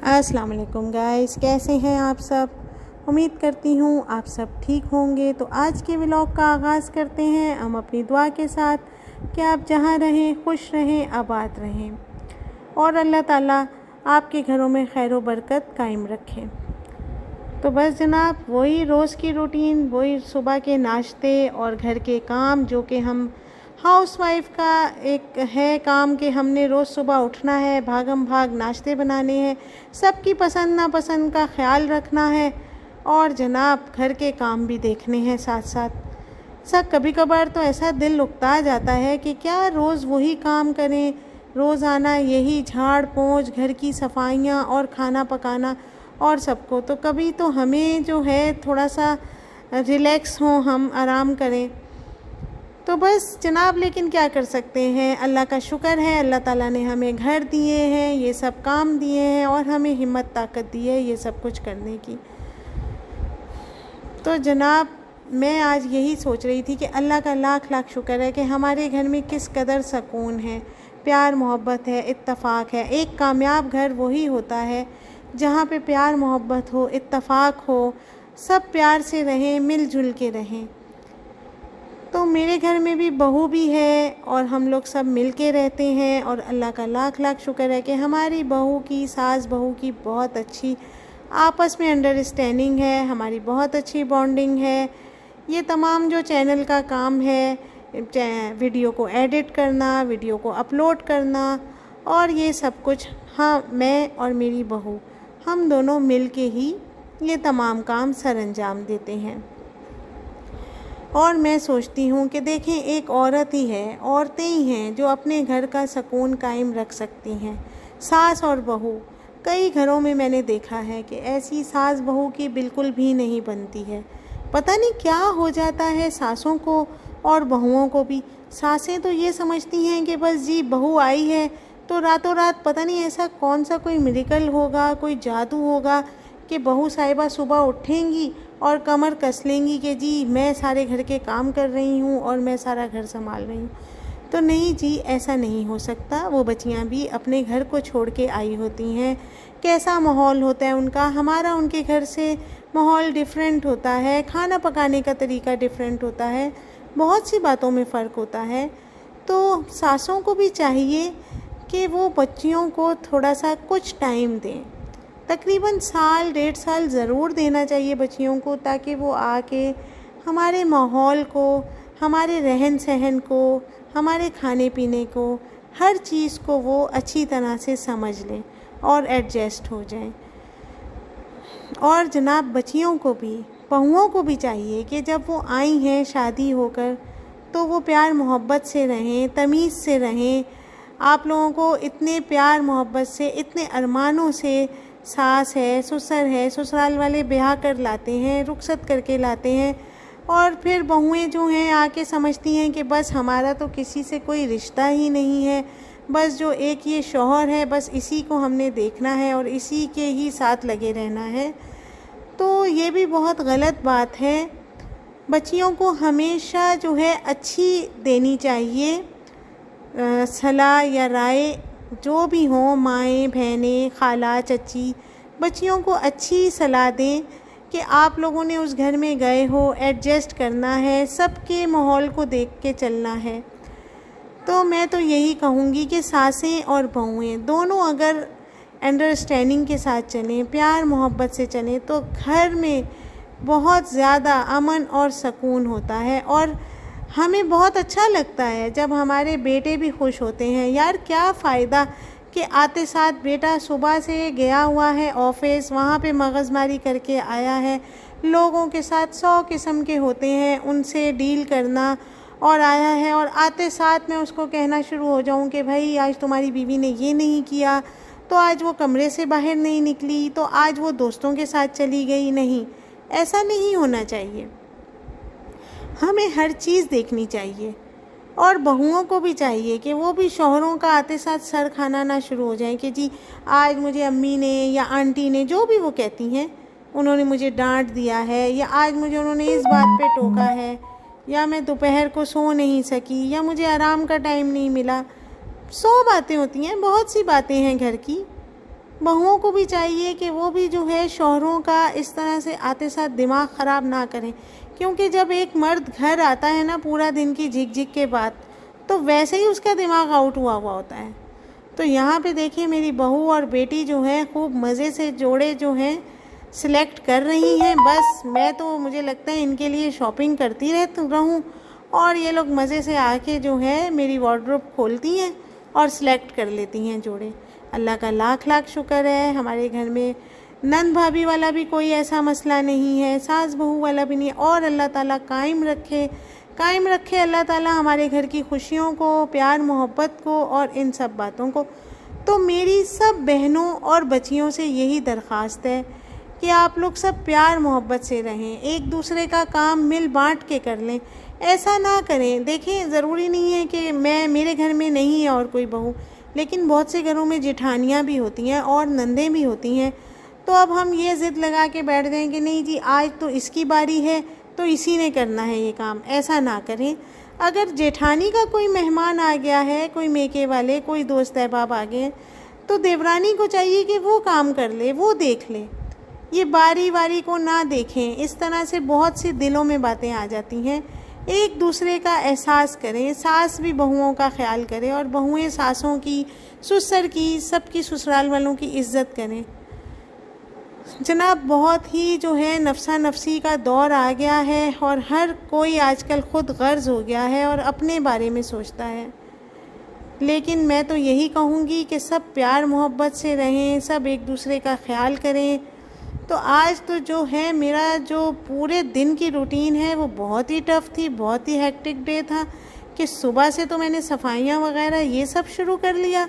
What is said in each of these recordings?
السلام علیکم گائز، کیسے ہیں آپ سب؟ امید کرتی ہوں آپ سب ٹھیک ہوں گے۔ تو آج کے ولاگ کا آغاز کرتے ہیں ہم اپنی دعا کے ساتھ کہ آپ جہاں رہیں خوش رہیں، آباد رہیں اور اللہ تعالیٰ آپ کے گھروں میں خیر و برکت قائم رکھیں۔ تو بس جناب، وہی روز کی روٹین، وہی صبح کے ناشتے اور گھر کے کام، جو کہ ہم ہاؤس وائف کا ایک ہے کام کہ ہم نے روز صبح اٹھنا ہے، بھاگم بھاگ ناشتے بنانے ہیں، سب کی پسند ناپسند کا خیال رکھنا ہے اور جناب گھر کے کام بھی دیکھنے ہیں ساتھ ساتھ۔ کبھی کبھار تو ایسا دل اکتا جاتا ہے کہ کیا روز وہی کام کریں، روزانہ یہی جھاڑ پونچھ، گھر کی صفائیاں اور کھانا پکانا اور سب کو۔ تو کبھی تو ہمیں جو ہے تھوڑا سا ریلیکس ہوں، ہم آرام کریں۔ تو بس جناب، لیکن کیا کر سکتے ہیں، اللہ کا شکر ہے، اللہ تعالیٰ نے ہمیں گھر دیے ہیں، یہ سب کام دیے ہیں اور ہمیں ہمت طاقت دی ہے یہ سب کچھ کرنے کی۔ تو جناب، میں آج یہی سوچ رہی تھی کہ اللہ کا لاکھ لاکھ شکر ہے کہ ہمارے گھر میں کس قدر سکون ہے، پیار محبت ہے، اتفاق ہے۔ ایک کامیاب گھر وہی ہوتا ہے جہاں پہ پیار محبت ہو، اتفاق ہو، سب پیار سے رہیں، مل جل کے رہیں۔ تو میرے گھر میں بھی بہو بھی ہے اور ہم لوگ سب مل کے رہتے ہیں اور اللہ کا لاکھ لاکھ شکر ہے کہ ہماری بہو کی، ساس بہو کی بہت اچھی آپس میں انڈرسٹینڈنگ ہے، ہماری بہت اچھی بانڈنگ ہے۔ یہ تمام جو چینل کا کام ہے، ویڈیو کو ایڈٹ کرنا، ویڈیو کو اپلوڈ کرنا اور یہ سب کچھ میں اور میری بہو ہم دونوں مل کے ہی یہ تمام کام سر انجام دیتے ہیں۔ اور میں سوچتی ہوں کہ دیکھیں، ایک عورت ہی ہے، عورتیں ہی ہیں جو اپنے گھر کا سکون قائم رکھ سکتی ہیں، ساس اور بہو۔ کئی گھروں میں نے دیکھا ہے کہ ایسی ساس بہو کی بالکل بھی نہیں بنتی ہے۔ پتہ نہیں کیا ہو جاتا ہے ساسوں کو اور بہوؤں کو بھی۔ ساسیں تو یہ سمجھتی ہیں کہ بس جی بہو آئی ہے تو راتوں رات پتہ نہیں ایسا کون سا کوئی میریکل ہوگا، کوئی جادو ہوگا کہ بہو صاحبہ صبح اٹھیں گی اور کمر کس لیں گی کہ جی میں سارے گھر کے کام کر رہی ہوں اور میں سارا گھر سنبھال رہی ہوں۔ تو نہیں جی، ایسا نہیں ہو سکتا۔ وہ بچیاں بھی اپنے گھر کو چھوڑ کے آئی ہوتی ہیں، کیسا ماحول ہوتا ہے ان کا، ہمارا ان کے گھر سے ماحول ڈیفرنٹ ہوتا ہے، کھانا پکانے کا طریقہ ڈیفرنٹ ہوتا ہے، بہت سی باتوں میں فرق ہوتا ہے۔ تو ساسوں کو بھی چاہیے کہ وہ بچیوں کو تھوڑا سا کچھ ٹائم دیں، تقریباً سال 1.5 سال ضرور دینا چاہیے بچیوں کو، تاکہ وہ آ کے ہمارے ماحول کو، ہمارے رہن سہن کو، ہمارے کھانے پینے کو، ہر چیز کو وہ اچھی طرح سے سمجھ لیں اور ایڈجسٹ ہو جائیں۔ اور جناب بچیوں کو بھی، بہوؤں کو بھی چاہیے کہ جب وہ آئی ہیں شادی ہو کر تو وہ پیار محبت سے رہیں، تمیز سے رہیں۔ آپ لوگوں کو اتنے پیار محبت سے، اتنے ارمانوں سے ساس ہے، سسر ہے، سسرال والے بیاہ کر لاتے ہیں، رخصت کر کے لاتے ہیں، اور پھر بہوئیں جو ہیں آ کے سمجھتی ہیں کہ بس ہمارا تو کسی سے کوئی رشتہ ہی نہیں ہے، بس جو ایک یہ شوہر ہے بس اسی کو ہم نے دیکھنا ہے اور اسی کے ہی ساتھ لگے رہنا ہے۔ تو یہ بھی بہت غلط بات ہے۔ بچیوں کو ہمیشہ جو ہے اچھی دینی چاہیے صلاح یا رائے، جو بھی ہوں، مائیں بہنیں، خالہ چچی، بچیوں کو اچھی صلاح دیں کہ آپ لوگوں نے اس گھر میں گئے ہو، ایڈجسٹ کرنا ہے، سب کے ماحول کو دیکھ کے چلنا ہے۔ تو میں تو یہی کہوں گی کہ ساسیں اور بہویں دونوں اگر انڈرسٹینڈنگ کے ساتھ چلیں، پیار محبت سے چلیں، تو گھر میں بہت زیادہ امن اور سکون ہوتا ہے اور ہمیں بہت اچھا لگتا ہے جب ہمارے بیٹے بھی خوش ہوتے ہیں۔ یار کیا فائدہ کہ آتے ساتھ بیٹا صبح سے گیا ہوا ہے آفس، وہاں پہ مغز ماری کر کے آیا ہے، لوگوں کے ساتھ 100 قسم کے ہوتے ہیں، ان سے ڈیل کرنا، اور آیا ہے اور آتے ساتھ میں اس کو کہنا شروع ہو جاؤں کہ بھائی آج تمہاری بیوی نے یہ نہیں کیا، تو آج وہ کمرے سے باہر نہیں نکلی، تو آج وہ دوستوں کے ساتھ چلی گئی۔ نہیں، ایسا نہیں ہونا چاہیے۔ ہمیں ہر چیز دیکھنی چاہیے اور بہوؤں کو بھی چاہیے کہ وہ بھی شوہروں کا آتے ساتھ سر کھانا نہ شروع ہو جائیں کہ جی آج مجھے امی نے یا آنٹی نے، جو بھی وہ کہتی ہیں، انہوں نے مجھے ڈانٹ دیا ہے، یا آج مجھے انہوں نے اس بات پہ ٹوکا ہے، یا میں دوپہر کو سو نہیں سکی، یا مجھے آرام کا ٹائم نہیں ملا۔ 100 باتیں ہوتی ہیں، بہت سی باتیں ہیں گھر کی۔ بہوؤں کو بھی چاہیے کہ وہ بھی جو ہے شوہروں کا اس طرح سے آتے ساتھ دماغ خراب نہ کریں، کیونکہ جب ایک مرد گھر آتا ہے نا پورا دن کی جھک جھک کے بعد، تو ویسے ہی اس کا دماغ آؤٹ ہوا ہوتا ہے۔ تو یہاں پہ دیکھیں میری بہو اور بیٹی جو ہے خوب مزے سے جوڑے جو ہیں سلیکٹ کر رہی ہیں، بس میں تو مجھے لگتا ہے ان کے لیے شاپنگ کرتی رہوں، اور یہ لوگ مزے سے آ کے جو ہے میری وارڈروب کھولتی ہیں اور سلیکٹ کر لیتی ہیں جوڑے۔ اللہ کا لاکھ لاکھ شکر ہے، ہمارے گھر میں نند بھابھی والا بھی کوئی ایسا مسئلہ نہیں ہے، ساس بہو والا بھی نہیں، اور اللہ تعالیٰ قائم رکھے اللہ تعالیٰ ہمارے گھر کی خوشیوں کو، پیار محبت کو اور ان سب باتوں کو۔ تو میری سب بہنوں اور بچیوں سے یہی درخواست ہے کہ آپ لوگ سب پیار محبت سے رہیں، ایک دوسرے کا کام مل بانٹ کے کر لیں، ایسا نہ کریں۔ دیکھیں ضروری نہیں ہے کہ میرے گھر میں نہیں ہے اور کوئی بہو، لیکن بہت سے گھروں میں جٹھانیاں بھی ہوتی ہیں اور نندیں بھی ہوتی ہیں، تو اب ہم یہ ضد لگا کے بیٹھ جائیں کہ نہیں جی آج تو اس کی باری ہے تو اسی نے کرنا ہے یہ کام، ایسا نہ کریں۔ اگر جیٹھانی کا کوئی مہمان آ گیا ہے، کوئی میکے والے، کوئی دوست احباب آ گئے، تو دیورانی کو چاہیے کہ وہ کام کر لے، وہ دیکھ لے، یہ باری کو نہ دیکھیں۔ اس طرح سے بہت سی دلوں میں باتیں آ جاتی ہیں۔ ایک دوسرے کا احساس کریں، ساس بھی بہوؤں کا خیال کرے اور بہوئیں ساسوں کی، سسر کی، سب کی سسرال والوں کی عزت کریں۔ جناب بہت ہی جو ہے نفسا نفسی کا دور آ گیا ہے، اور ہر کوئی آج کل خود غرض ہو گیا ہے اور اپنے بارے میں سوچتا ہے، لیکن میں تو یہی کہوں گی کہ سب پیار محبت سے رہیں، سب ایک دوسرے کا خیال کریں۔ تو آج تو جو ہے میرا جو پورے دن کی روٹین ہے وہ بہت ہی ٹف تھی، بہت ہی ہیکٹک ڈے تھا، کہ صبح سے تو میں نے صفائیاں وغیرہ یہ سب شروع کر لیا،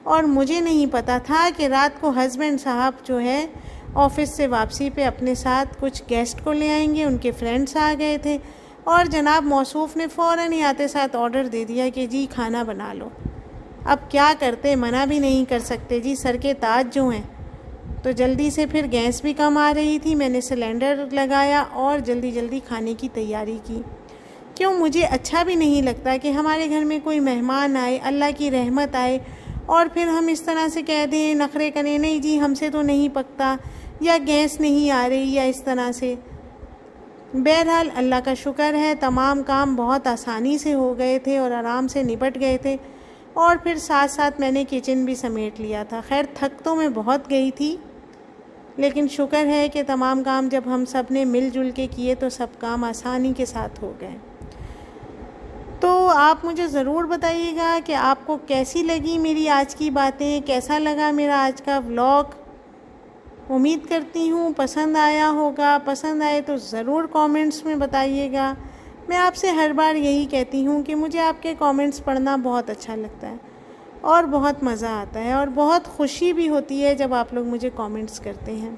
اور مجھے نہیں پتا تھا کہ رات کو ہسبینڈ صاحب جو ہے آفس سے واپسی پہ اپنے ساتھ کچھ گیسٹ کو لے آئیں گے، ان کے فرینڈس آ گئے تھے، اور جناب موصوف نے فوراً ہی آتے ساتھ آرڈر دے دیا کہ جی کھانا بنا لو۔ اب کیا کرتے، منع بھی نہیں کر سکتے جی، سر کے تاج جو ہیں۔ تو جلدی سے پھر گیس بھی کم آ رہی تھی، میں نے سلنڈر لگایا اور جلدی کھانے کی تیاری کی۔ کیوں مجھے اچھا بھی نہیں لگتا کہ ہمارے گھر میں کوئی مہمان آئے، اللہ کی رحمت آئے، اور پھر ہم اس طرح سے کہہ دیں، نخرے کریں، نہیں جی ہم سے تو نہیں پکتا، یا گیس نہیں آ رہی، یا اس طرح سے۔ بہرحال اللہ کا شکر ہے تمام کام بہت آسانی سے ہو گئے تھے اور آرام سے نپٹ گئے تھے، اور پھر ساتھ میں نے کچن بھی سمیٹ لیا تھا۔ خیر تھک تو میں بہت گئی تھی، لیکن شکر ہے کہ تمام کام جب ہم سب نے مل جل کے کیے تو سب کام آسانی کے ساتھ ہو گئے۔ تو آپ مجھے ضرور بتائیے گا کہ آپ کو کیسی لگی میری آج کی باتیں، کیسا لگا میرا آج کا ولاگ۔ امید کرتی ہوں پسند آیا ہوگا، پسند آئے تو ضرور کامنٹس میں بتائیے گا۔ میں آپ سے ہر بار یہی کہتی ہوں کہ مجھے آپ کے کامنٹس پڑھنا بہت اچھا لگتا ہے اور بہت مزہ آتا ہے، اور بہت خوشی بھی ہوتی ہے جب آپ لوگ مجھے کامنٹس کرتے ہیں۔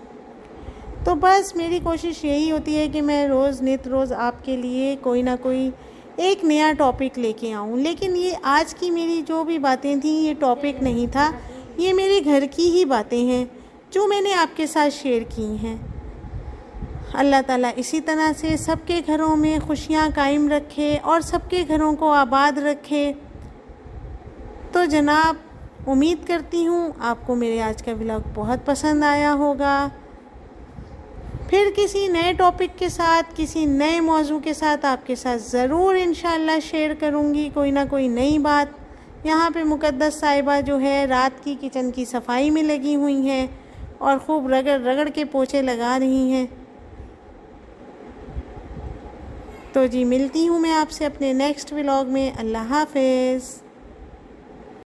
تو بس میری کوشش یہی ہوتی ہے کہ میں روز آپ کے لیے کوئی نہ کوئی ایک نیا ٹاپک لے کے آؤں، لیکن یہ آج کی میری جو بھی باتیں تھیں یہ ٹاپک نہیں تھا، یہ میرے گھر کی ہی باتیں ہیں جو میں نے آپ کے ساتھ شیئر کی ہیں۔ اللہ تعالیٰ اسی طرح سے سب کے گھروں میں خوشیاں قائم رکھے اور سب کے گھروں کو آباد رکھے۔ تو جناب امید کرتی ہوں آپ کو میرے آج کا ولاگ بہت پسند آیا ہوگا۔ پھر کسی نئے ٹاپک کے ساتھ، کسی نئے موضوع کے ساتھ آپ کے ساتھ ضرور انشاءاللہ شیئر کروں گی کوئی نہ کوئی نئی بات۔ یہاں پہ مقدس صاحبہ جو ہے رات کی کچن کی صفائی میں لگی ہوئی ہیں اور خوب رگڑ کے پوچھے لگا رہی ہیں۔ تو جی ملتی ہوں میں آپ سے اپنے نیکسٹ ولاگ میں۔ اللہ حافظ۔